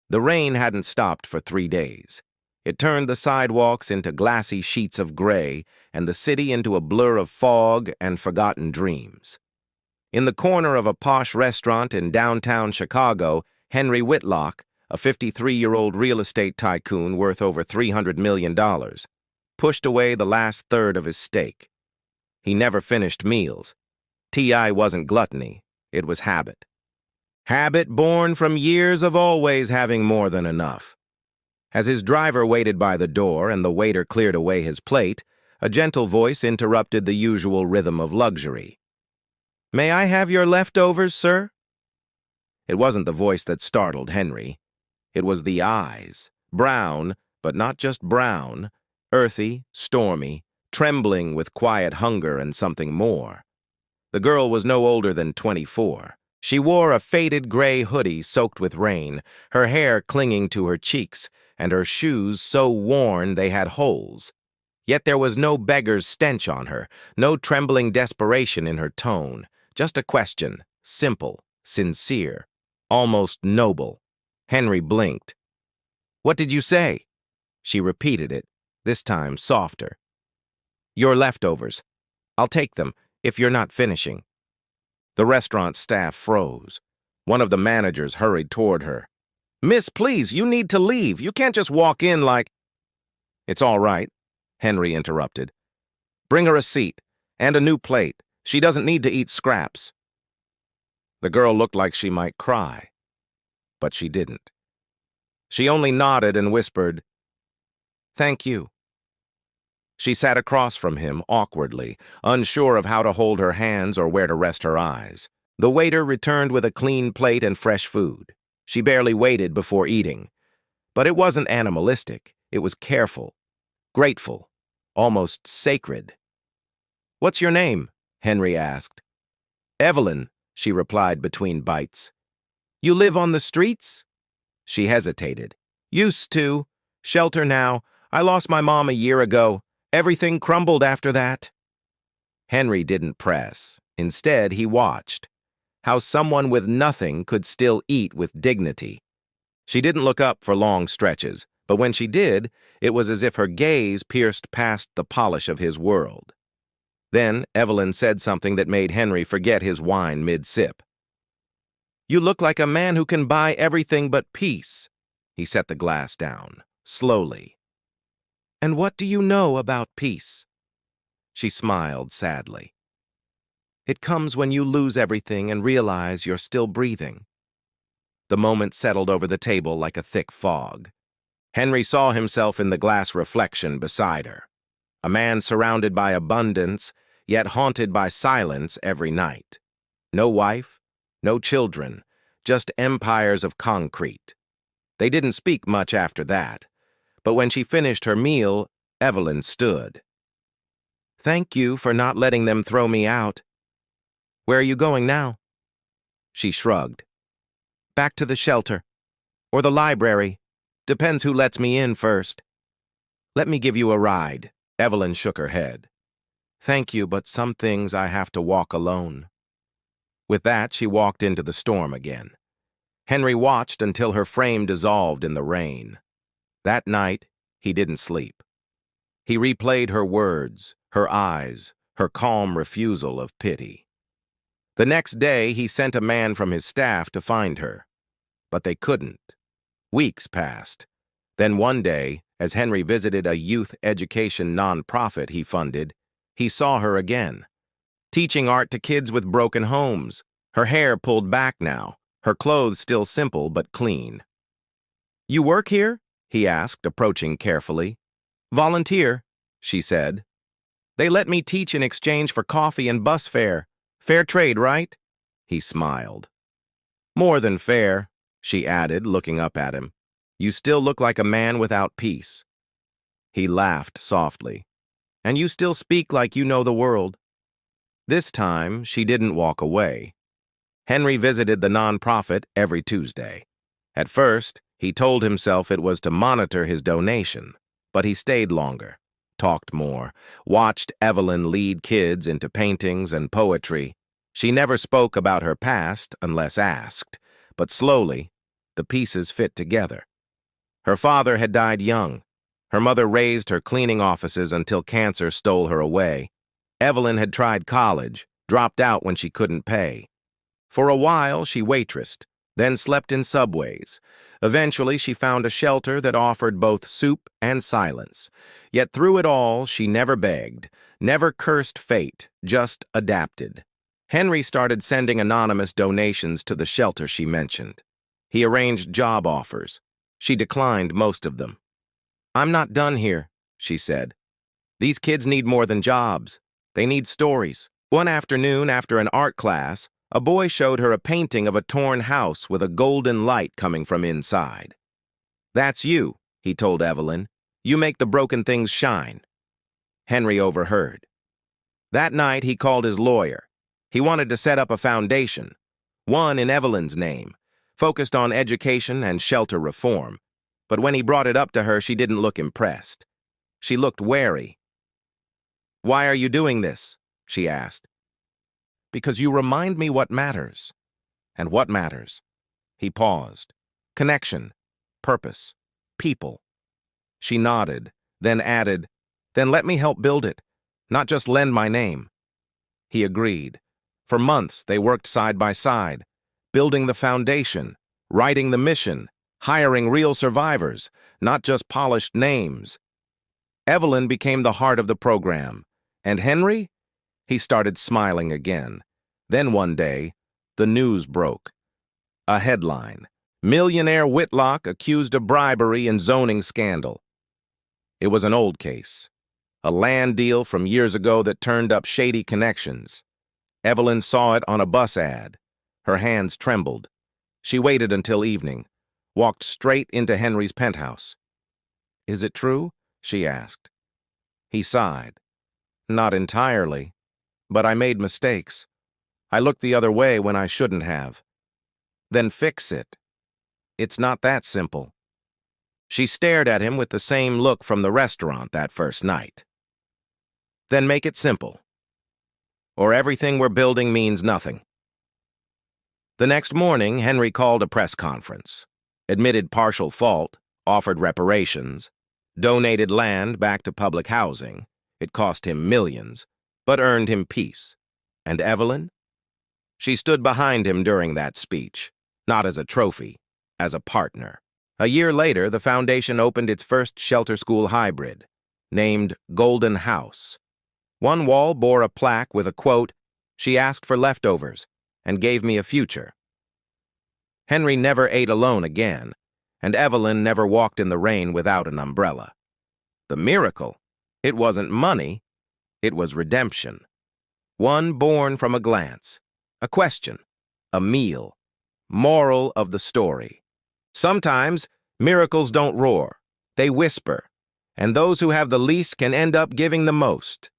The rain hadn't stopped for 3 days. It turned the sidewalks into glassy sheets of gray and the city into a blur of fog and forgotten dreams. In the corner of a posh restaurant in downtown Chicago, Henry Whitlock, a 53-year-old real estate tycoon worth over $300 million, pushed away the last third of his steak. He never finished meals. TI wasn't gluttony, it was habit. Habit born from years of always having more than enough. As his driver waited by the door and the waiter cleared away his plate, a gentle voice interrupted the usual rhythm of luxury. "May I have your leftovers, sir?" It wasn't the voice that startled Henry. It was the eyes, brown, but not just brown, earthy, stormy, trembling with quiet hunger and something more. The girl was no older than 24. She wore a faded gray hoodie soaked with rain, her hair clinging to her cheeks, and her shoes so worn they had holes. Yet there was no beggar's stench on her, no trembling desperation in her tone, just a question, simple, sincere, almost noble. Henry blinked. "What did you say?" She repeated it, this time softer. "Your leftovers. I'll take them, if you're not finishing." The restaurant staff froze. One of the managers hurried toward her. "Miss, please, you need to leave. You can't just walk in like—" "It's all right," Henry interrupted. "Bring her a seat, and a new plate. She doesn't need to eat scraps." The girl looked like she might cry, but she didn't. She only nodded and whispered, "Thank you." She sat across from him awkwardly, unsure of how to hold her hands or where to rest her eyes. The waiter returned with a clean plate and fresh food. She barely waited before eating. But it wasn't animalistic. It was careful, grateful, almost sacred. "What's your name?" Henry asked. "Evelyn," she replied between bites. "You live on the streets?" She hesitated. "Used to. Shelter now. I lost my mom a year ago. Everything crumbled after that." Henry didn't press. Instead, he watched. How someone with nothing could still eat with dignity. She didn't look up for long stretches, but when she did, it was as if her gaze pierced past the polish of his world. Then Evelyn said something that made Henry forget his wine mid-sip. "You look like a man who can buy everything but peace." He set the glass down, slowly. "And what do you know about peace?" She smiled sadly. "It comes when you lose everything and realize you're still breathing." The moment settled over the table like a thick fog. Henry saw himself in the glass reflection beside her. A man surrounded by abundance, yet haunted by silence every night. No wife, no children, just empires of concrete. They didn't speak much after that. But when she finished her meal, Evelyn stood. "Thank you for not letting them throw me out. Where are you going now?" She shrugged. "Back to the shelter. Or the library. Depends who lets me in first." "Let me give you a ride." Evelyn shook her head. "Thank you, but some things I have to walk alone." With that, she walked into the storm again. Henry watched until her frame dissolved in the rain. That night, he didn't sleep. He replayed her words, her eyes, her calm refusal of pity. The next day, he sent a man from his staff to find her. But they couldn't. Weeks passed. Then one day, as Henry visited a youth education nonprofit he funded, he saw her again, teaching art to kids with broken homes, her hair pulled back now, her clothes still simple but clean. "You work here?" he asked, approaching carefully. "Volunteer," she said. "They let me teach in exchange for coffee and bus fare. Fair trade, right?" He smiled. "More than fair," she added, looking up at him. "You still look like a man without peace." He laughed softly. "And you still speak like you know the world." This time, she didn't walk away. Henry visited the nonprofit every Tuesday. At first, he told himself it was to monitor his donation, but he stayed longer, talked more, watched Evelyn lead kids into paintings and poetry. She never spoke about her past unless asked, but slowly, the pieces fit together. Her father had died young. Her mother raised her cleaning offices until cancer stole her away. Evelyn had tried college, dropped out when she couldn't pay. For a while, she waitressed, then slept in subways. Eventually, she found a shelter that offered both soup and silence. Yet through it all, she never begged, never cursed fate, just adapted. Henry started sending anonymous donations to the shelter she mentioned. He arranged job offers. She declined most of them. "I'm not done here," she said. "These kids need more than jobs. They need stories." One afternoon, after an art class, a boy showed her a painting of a torn house with a golden light coming from inside. "That's you," he told Evelyn. "You make the broken things shine." Henry overheard. That night, he called his lawyer. He wanted to set up a foundation, one in Evelyn's name, focused on education and shelter reform. But when he brought it up to her, she didn't look impressed. She looked wary. "Why are you doing this?" she asked. "Because you remind me what matters." "And what matters?" He paused. "Connection, purpose, people." She nodded, then added, "Then let me help build it, not just lend my name." He agreed. For months, they worked side by side, building the foundation, writing the mission, hiring real survivors, not just polished names. Evelyn became the heart of the program. And Henry? He started smiling again. Then one day, the news broke. A headline: "Millionaire Whitlock accused of bribery in zoning scandal." It was an old case. A land deal from years ago that turned up shady connections. Evelyn saw it on a bus ad. Her hands trembled. She waited until evening, walked straight into Henry's penthouse. "Is it true?" she asked. He sighed. "Not entirely, but I made mistakes. I looked the other way when I shouldn't have." "Then fix it." "It's not that simple." She stared at him with the same look from the restaurant that first night. "Then make it simple, or everything we're building means nothing." The next morning, Henry called a press conference, admitted partial fault, offered reparations, donated land back to public housing. It cost him millions, but earned him peace. And Evelyn? She stood behind him during that speech, not as a trophy, as a partner. A year later, the foundation opened its first shelter school hybrid, named Golden House. One wall bore a plaque with a quote, "She asked for leftovers and gave me a future." Henry never ate alone again, and Evelyn never walked in the rain without an umbrella. The miracle? It wasn't money, it was redemption. One born from a glance, a question, a meal. Moral of the story: sometimes miracles don't roar, they whisper, and those who have the least can end up giving the most.